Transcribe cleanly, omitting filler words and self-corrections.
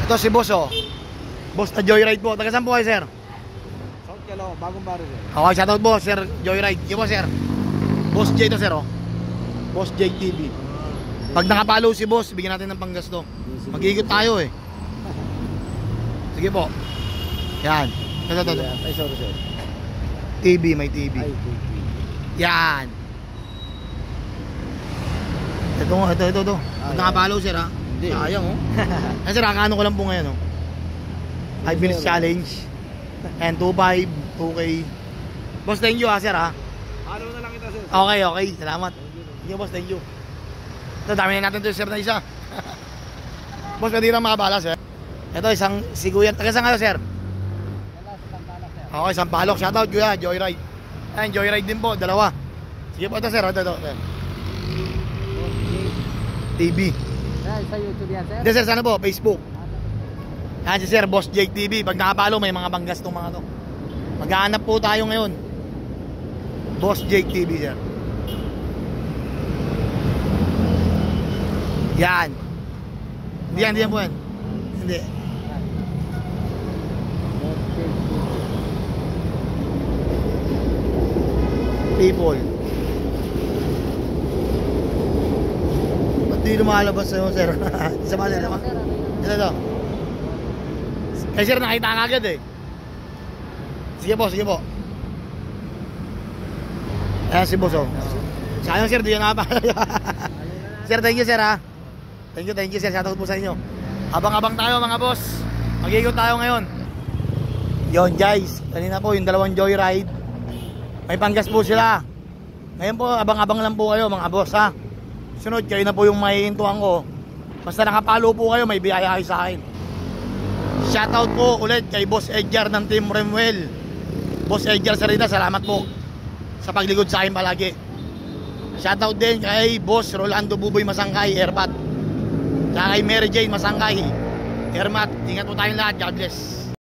Ito si boss, oh. Boss na Joyride po. Taga saan po kayo, sir? South Calao, bagong baro, sir. Okay, shoutout po, sir Joyride. Yung po, sir. Boss J to, sir, oh. Boss J TV. Pag nakapalo si boss, bigyan natin ng panggasto. Mag-iikot tayo, eh. Sige po. Yan. Ito. Ay, sorry, sir. TV, may TV. Ay, TV. Yan. Ito. Pag nakapalo, sir, ha? Hindi. Sayang, oh. Ay, sir, kakano ko lang po ngayon, oh. 5 minutes challenge. And 2.5, 2K. Boss, thank you, ha, sir, ha? Ano na lang kita, sir? Okay. Salamat. Thank you, boss. Thank you. Ito, dami na natin ito, sir, na isa. Boss, pwede na makabala, sir. Ito, isang siguyan. Taga saan kayo, sir? Okay, Sampaloc. Shoutout, kuya. Joyride. Ayan, Joyride din po. Dalawa. Sige po, ito, sir. Ito. TV. Sa YouTube yan, sir? Hindi, sir, sana po? Facebook. Ayan si sir, Boss Jake TV. Pag nakapalo, may mga banggas itong mga to. Maghahanap po tayo ngayon. Boss Jake TV, sir. Yan. Hindi yan po yan. Hindi. People. Ba't di lumalabas sa'yo, sir? Isa pa, sir. Ito. Eh, sir, nakita ka agad, eh. Sige po. Ayan si boss, oh. Sayang, sir, di yan nakapala. Sir, thank you, sir, ha. Thank you, sir. Shoutout po sa inyo. Abang-abang tayo, mga boss. Mag-ikot tayo ngayon. Yon, guys. Kanina po, yung dalawang Joyride. May panggas po sila. Ngayon po, abang-abang lang po kayo, mga boss, ha. Sunod, kayo na po yung maiintuhan ko. Basta nakapalo po kayo, may biyaya kayo sa akin. Shoutout po ulit kay Boss Edgar ng Team Remuel. Boss Edgar Sarita, salamat po sa pagligod sa akin palagi. Shoutout din kay Boss Rolando Buboy Masangkay, Airpat. Kaya kay Mary Jane Masangkay, Airmat. Ingat po tayong lahat. God bless.